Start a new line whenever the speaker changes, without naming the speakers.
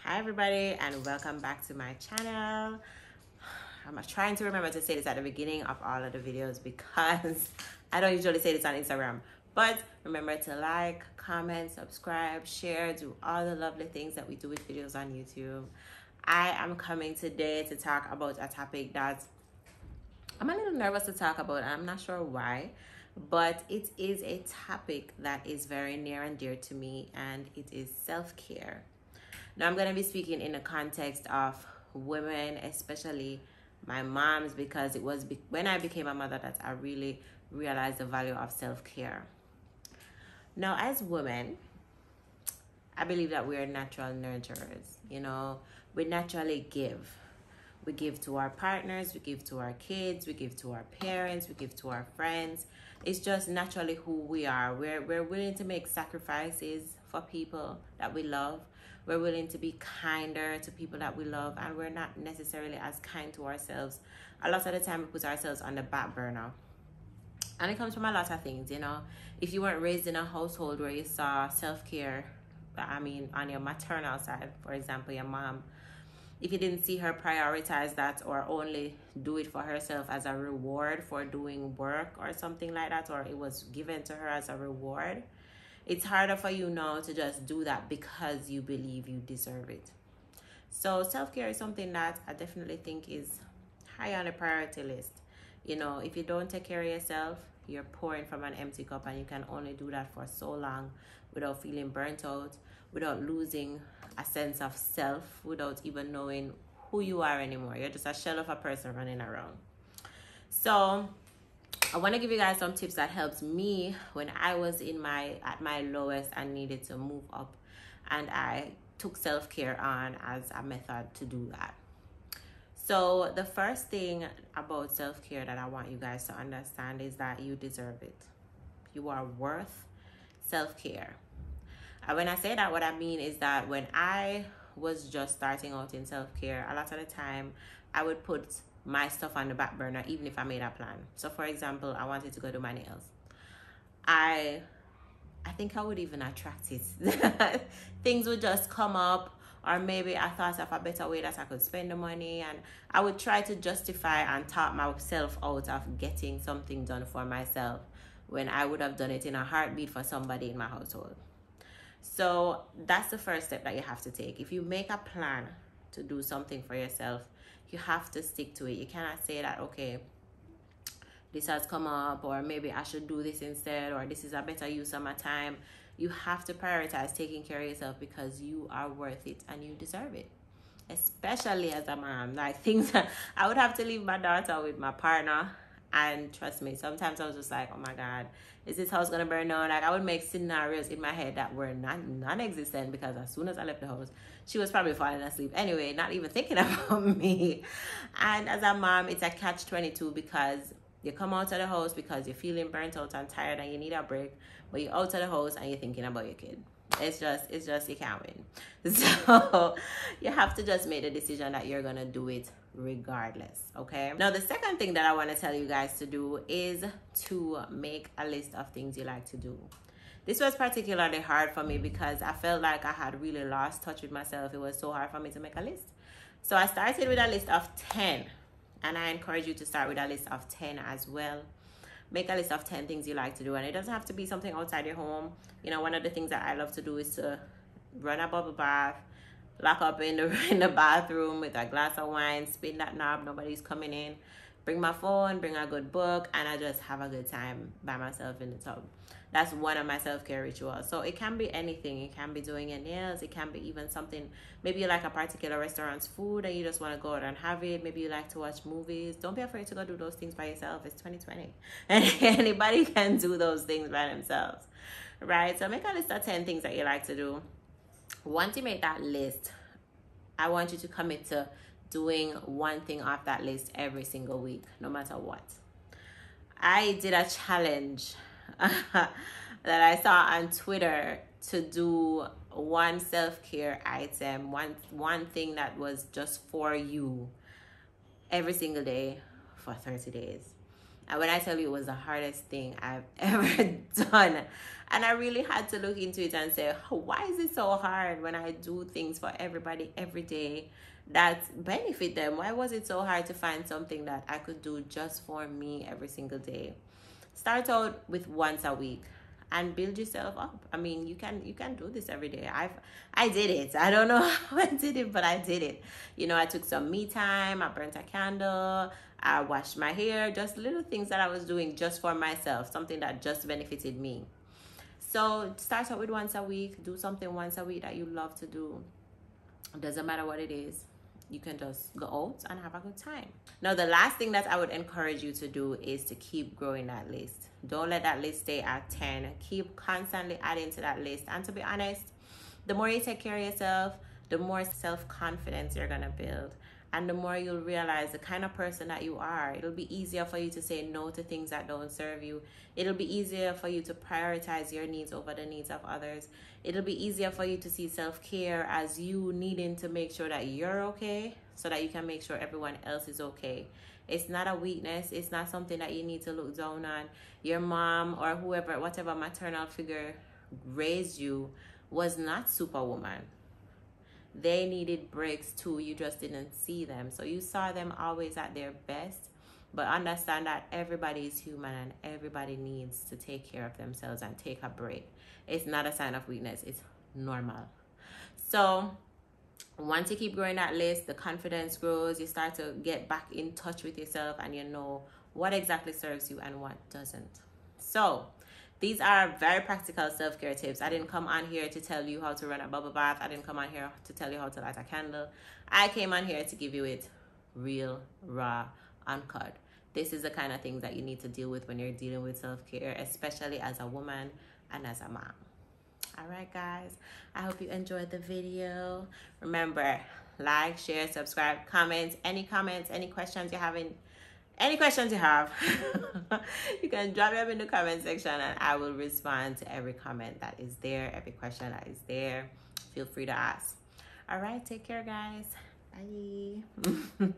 Hi everybody and welcome back to my channel. I'm trying to remember to say this at the beginning of all of the videos because I don't usually say this on Instagram. But remember to like, comment, subscribe, share, do all the lovely things that we do with videos on YouTube. I am coming today to talk about a topic that I'm a little nervous to talk about. I'm not sure why, but it is a topic that is very near and dear to me, and it is self-care. Now, I'm going to be speaking in the context of women, especially my moms, because it was when I became a mother that I really realized the value of self-care. Now, as women, I believe that we are natural nurturers. We naturally give. We give to our partners, we give to our kids, we give to our parents, we give to our friends. It's just naturally who we are. We're willing to make sacrifices for people that we love. We're willing to be kinder to people that we love, and we're not necessarily as kind to ourselves. A lot of the time we put ourselves on the back burner. And it comes from a lot of things, If you weren't raised in a household where you saw self-care, on your maternal side, for example, your mom, if you didn't see her prioritize that or only do it for herself as a reward for doing work or something like that, or it was given to her as a reward, it's harder for you now to just do that because you believe you deserve it. So self-care is something that I definitely think is high on the priority list. If you don't take care of yourself, you're pouring from an empty cup, and you can only do that for so long without feeling burnt out, without losing a sense of self, without even knowing who you are anymore. You're just a shell of a person running around. So I want to give you guys some tips that helped me when I was at my lowest and needed to move up, and I took self-care on as a method to do that. So the first thing about self-care that I want you guys to understand is that you deserve it. You are worth self-care. And when I say that, what I mean is that when I was just starting out in self-care, a lot of the time I would put my stuff on the back burner, even if I made a plan. So for example, I wanted to go do my nails. I think I would even attract it. Things would just come up, or maybe I thought of a better way that I could spend the money, and I would try to justify and talk myself out of getting something done for myself when I would have done it in a heartbeat for somebody in my household. So that's the first step that you have to take. If you make a plan to do something for yourself, you have to stick to it. You cannot say that, okay, this has come up, or maybe I should do this instead, or this is a better use of my time. You have to prioritize taking care of yourself because you are worth it and you deserve it. Especially as a mom. Like I would have to leave my daughter with my partner, and trust me, sometimes I was just like, oh my God, is this house gonna burn down? Like I would make scenarios in my head that were non-existent, because as soon as I left the house, she was probably falling asleep anyway, not even thinking about me. And as a mom, it's a catch-22, because you come out of the house because you're feeling burnt out and tired and you need a break, but you're out of the house and you're thinking about your kid. It's just you can't win. So you have to just make the decision that you're gonna do it regardless. Okay, now the second thing that I want to tell you guys to do is to make a list of things you like to do. This was particularly hard for me because I felt like I had really lost touch with myself. It was so hard for me to make a list. So I started with a list of 10, and I encourage you to start with a list of 10 as well. Make a list of 10 things you like to do, and it doesn't have to be something outside your home. One of the things that I love to do is to run a bubble bath, lock up in the bathroom with a glass of wine, spin that knob, nobody's coming in, bring my phone, bring a good book, and I just have a good time by myself in the tub. That's one of my self-care rituals. So it can be anything. It can be doing your nails. It can be even something, maybe you like a particular restaurant's food and you just want to go out and have it. Maybe you like to watch movies. Don't be afraid to go do those things by yourself. It's 2020. And anybody can do those things by themselves, right? So make a list of 10 things that you like to do. Once you make that list, I want you to commit to doing one thing off that list every single week, no matter what. I did a challenge that I saw on Twitter to do one self-care item, one thing that was just for you every single day for 30 days. And when I tell you it was the hardest thing I've ever done, and I really had to look into it and say, why is it so hard when I do things for everybody every day that benefit them? Why was it so hard to find something that I could do just for me every single day? Start out with once a week and build yourself up. I mean, you can do this every day. I did it. I don't know how I did it, but I did it. You know, I took some me time. I burnt a candle. I washed my hair. Just little things that I was doing just for myself, something that just benefited me. So start out with once a week. Do something once a week that you love to do. It doesn't matter what it is. You can just go out and have a good time. Now, the last thing that I would encourage you to do is to keep growing that list. Don't let that list stay at 10. Keep constantly adding to that list. And to be honest, the more you take care of yourself, the more self-confidence you're gonna build. And the more you'll realize the kind of person that you are. It'll be easier for you to say no to things that don't serve you. It'll be easier for you to prioritize your needs over the needs of others. It'll be easier for you to see self-care as you needing to make sure that you're okay so that you can make sure everyone else is okay. It's not a weakness. It's not something that you need to look down on. Your mom or whoever, whatever maternal figure raised you was not Superwoman. They needed breaks too. You just didn't see them. So you saw them always at their best. But understand that everybody is human and everybody needs to take care of themselves and take a break. It's not a sign of weakness. It's normal. So once you keep growing that list, the confidence grows. You start to get back in touch with yourself and you know what exactly serves you and what doesn't. So these are very practical self-care tips. I didn't come on here to tell you how to run a bubble bath. I didn't come on here to tell you how to light a candle. I came on here to give you it real, raw, uncut. This is the kind of things that you need to deal with when you're dealing with self-care, especially as a woman and as a mom. All right, guys. I hope you enjoyed the video. Remember, like, share, subscribe, comments, any questions you have, you can drop them in the comment section and I will respond to every comment that is there, every question that is there. Feel free to ask. All right, take care, guys. Bye.